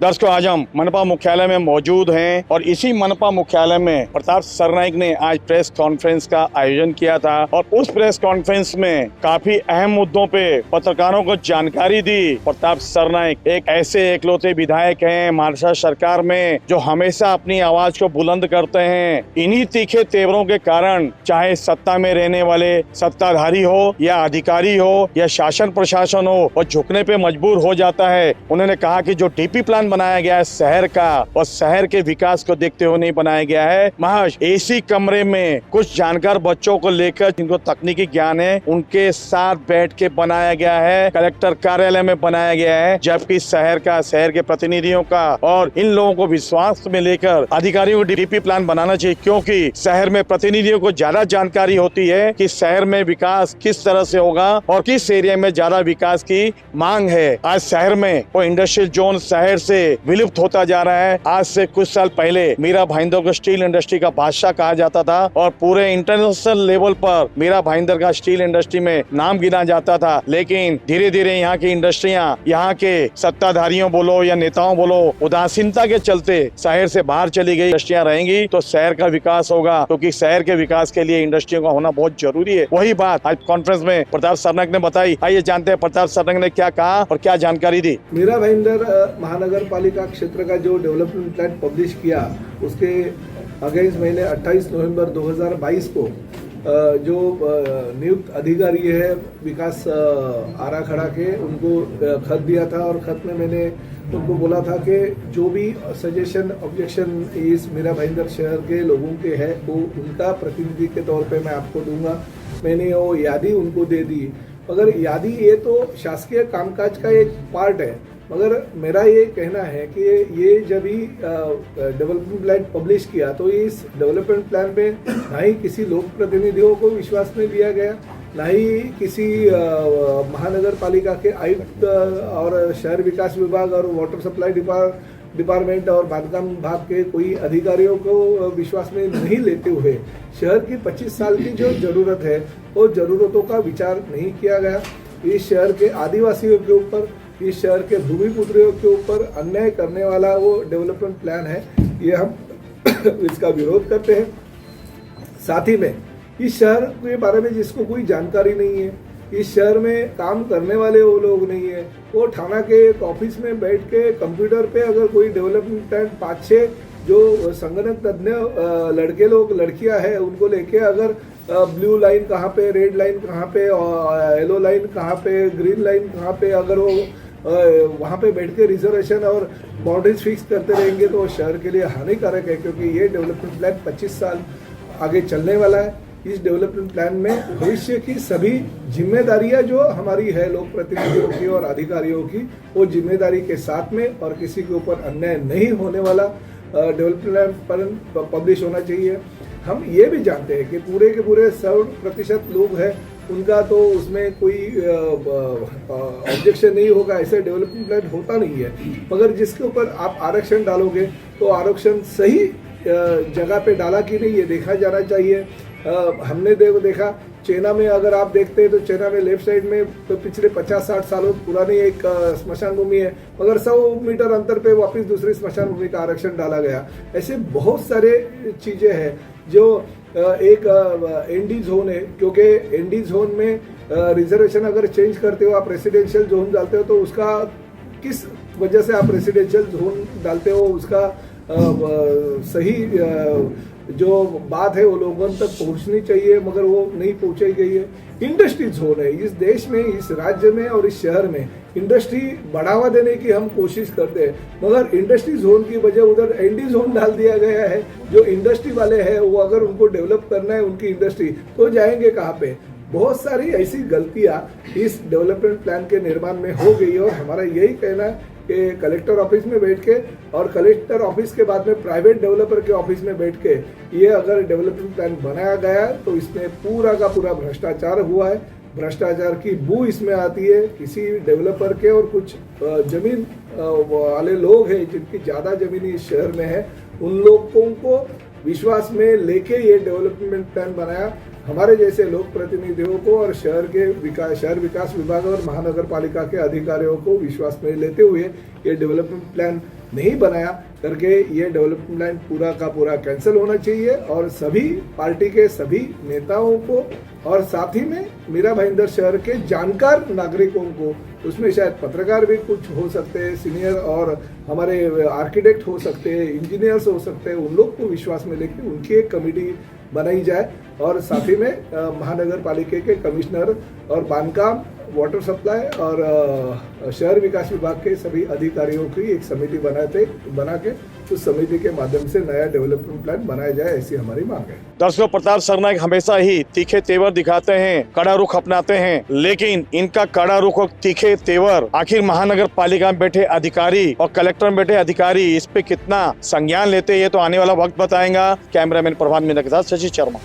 दर्शकों, आज हम मनपा मुख्यालय में मौजूद हैं और इसी मनपा मुख्यालय में प्रताप सरनाइक ने आज प्रेस कॉन्फ्रेंस का आयोजन किया था और उस प्रेस कॉन्फ्रेंस में काफी अहम मुद्दों पे पत्रकारों को जानकारी दी। प्रताप सरनाइक एक ऐसे एकलौते विधायक हैं महाराष्ट्र सरकार में जो हमेशा अपनी आवाज को बुलंद करते हैं। इन्हीं तीखे तेवरों के कारण चाहे सत्ता में रहने वाले सत्ताधारी हो या अधिकारी हो या शासन प्रशासन हो, वो झुकने पे मजबूर हो जाता है। उन्होंने कहा कि जो डीपी प्लान बनाया गया है शहर का, और शहर के विकास को देखते हुए नहीं बनाया गया है। महज एसी कमरे में कुछ जानकार बच्चों को लेकर जिनको तकनीकी ज्ञान है उनके साथ बैठ के बनाया गया है, कलेक्टर कार्यालय में बनाया गया है। जबकि शहर के प्रतिनिधियों का और इन लोगों को विश्वास में लेकर अधिकारियों को डीपी प्लान बनाना चाहिए, क्योंकि शहर में प्रतिनिधियों को ज्यादा जानकारी होती है कि शहर में विकास किस तरह से होगा और किस एरिया में ज्यादा विकास की मांग है। आज शहर में वो इंडस्ट्रियल जोन शहर से विलुप्त होता जा रहा है। आज से कुछ साल पहले मीरा भाईंदर को स्टील इंडस्ट्री का बादशाह कहा जाता था और पूरे इंटरनेशनल लेवल पर मीरा भाईंदर का स्टील इंडस्ट्री में नाम गिना जाता था। लेकिन धीरे धीरे यहाँ की इंडस्ट्रियाँ, यहाँ के सत्ताधारियों बोलो या नेताओं बोलो, उदासीनता के चलते शहर से बाहर चली गई। इंडस्ट्रियाँ रहेंगी तो शहर का विकास होगा, क्योंकि शहर के विकास के लिए इंडस्ट्रियों का होना बहुत जरूरी है। वही बात आज कॉन्फ्रेंस में प्रताप सरनाइक ने बताई। आइए जानते हैं प्रताप सरनाइक ने क्या कहा और क्या जानकारी दी। मीरा भाईंदर महानगर पालिका क्षेत्र का जो डेवलपमेंट प्लान पब्लिश किया, उसके अगेंस्ट मैंने 28 नवंबर 2022 को जो नियुक्त अधिकारी है विकास आराखड़ा के, उनको खत दिया था और खत में मैंने उनको बोला था कि जो भी सजेशन ऑब्जेक्शन इस मीरा भाईंदर शहर के लोगों के है वो उनका प्रतिनिधि के तौर पे मैं आपको दूंगा। मैंने वो यादी उनको दे दी। मगर यादी ये तो शासकीय कामकाज का एक पार्ट है, मगर मेरा ये कहना है कि ये जब ही डेवलपमेंट प्लान पब्लिश किया तो इस डेवलपमेंट प्लान में ना ही किसी लोक प्रतिनिधियों को विश्वास में लिया गया, ना ही किसी महानगर पालिका के आयुक्त और शहर विकास विभाग और वाटर सप्लाई डिपार्टमेंट और बांधकाम विभाग के कोई अधिकारियों को विश्वास में नहीं लेते हुए शहर की 25 साल की जो जरूरत है वो जरूरतों का विचार नहीं किया गया। इस शहर के आदिवासियों के ऊपर, इस शहर के भूमिपुत्रों के ऊपर अन्याय करने वाला वो डेवलपमेंट प्लान है, ये हम इसका विरोध करते हैं। साथ ही में इस शहर के बारे में जिसको कोई जानकारी नहीं है, इस शहर में काम करने वाले वो लोग नहीं है, वो थाना के एक ऑफिस में बैठ के कंप्यूटर पे अगर कोई डेवलपमेंट प्लान 5-6 जो संगणक तज्ञ लड़के लोग लड़कियां हैं उनको लेके अगर ब्लू लाइन कहाँ पे, रेड लाइन कहाँ पे, येलो लाइन कहाँ पे, ग्रीन लाइन कहाँ पे, अगर वो वहाँ पे बैठ के रिजर्वेशन और बाउंड्रीज फिक्स करते रहेंगे तो शहर के लिए हानिकारक है, क्योंकि ये डेवलपमेंट प्लान 25 साल आगे चलने वाला है। इस डेवलपमेंट प्लान में भविष्य की सभी जिम्मेदारियां जो हमारी है लोक प्रतिनिधियों की और अधिकारियों की, वो जिम्मेदारी के साथ में और किसी के ऊपर अन्याय नहीं होने वाला डेवलपमेंट प्लान पब्लिश होना चाहिए। हम ये भी जानते हैं कि पूरे के पूरे 100% लोग हैं उनका तो उसमें कोई ऑब्जेक्शन नहीं होगा, ऐसे डेवलपमेंट प्लान होता नहीं है। मगर जिसके ऊपर आप आरक्षण डालोगे तो आरक्षण सही जगह पे डाला कि नहीं ये देखा जाना चाहिए। हमने देखा चाइना में, अगर आप देखते हैं तो चाइना में लेफ्ट साइड में तो पिछले 50-60 सालों पुरानी एक स्मशान भूमि है, मगर 100 मीटर अंतर पे वापस दूसरी स्मशान भूमि का आरक्षण डाला गया। ऐसे बहुत सारे चीजें हैं जो एक एनडी जोन है, क्योंकि एनडी जोन में रिजर्वेशन अगर चेंज करते हो, आप रेसिडेंशियल जोन डालते हो तो उसका किस वजह से आप रेसिडेंशियल जोन डालते हो, उसका सही जो बात है वो लोगों तक पहुंचनी चाहिए, मगर वो नहीं पहुंचाई गई है। इंडस्ट्री जोन है इस देश में, इस राज्य में और इस शहर में इंडस्ट्री बढ़ावा देने की हम कोशिश करते हैं, मगर इंडस्ट्री जोन की वजह उधर एनडी जोन डाल दिया गया है। जो इंडस्ट्री वाले हैं वो अगर उनको डेवलप करना है उनकी इंडस्ट्री तो जाएंगे कहाँ पे। बहुत सारी ऐसी गलतियां इस डेवलपमेंट प्लान के निर्माण में हो गई और हमारा यही कहना है कि कलेक्टर ऑफिस में बैठ के और कलेक्टर ऑफिस के बाद में प्राइवेट डेवलपर के ऑफिस में बैठ के ये अगर डेवलपमेंट प्लान बनाया गया तो इसमें पूरा का पूरा भ्रष्टाचार हुआ है। भ्रष्टाचार की बू इसमें आती है। किसी डेवलपर के और कुछ जमीन वाले लोग हैं जिनकी ज़्यादा जमीन इस शहर में है, उन लोगों को विश्वास में लेके ये डेवलपमेंट प्लान बनाया। हमारे जैसे लोक प्रतिनिधियों को और शहर विकास विभाग और महानगर पालिका के अधिकारियों को विश्वास में लेते हुए ये डेवलपमेंट प्लान नहीं बनाया करके ये डेवलपमेंट प्लान पूरा का पूरा कैंसिल होना चाहिए और सभी पार्टी के सभी नेताओं को और साथ ही में मीरा भाईंदर शहर के जानकार नागरिकों को, उसमें शायद पत्रकार भी कुछ हो सकते हैं, सीनियर और हमारे आर्किटेक्ट हो सकते हैं, इंजीनियर्स हो सकते हैं, उन लोग को विश्वास में लेकर उनकी एक कमेटी बनाई जाए और साथ ही में महानगर पालिका के कमिश्नर और बांधकाम, वाटर सप्लाई और शहर विकास विभाग के सभी अधिकारियों की एक समिति बना के उस समिति के माध्यम से नया डेवलपमेंट प्लान बनाया जाए, ऐसी हमारी मांग है। दरअसल प्रताप सरनाइक हमेशा ही तीखे तेवर दिखाते हैं, कड़ा रुख अपनाते हैं, लेकिन इनका कड़ा रुख और तीखे तेवर आखिर महानगर पालिका में बैठे अधिकारी और कलेक्टर में बैठे अधिकारी इस पे कितना संज्ञान लेते हैं, ये तो आने वाला वक्त बताएगा। कैमरामैन प्रभात मीना के साथ शशि शर्मा।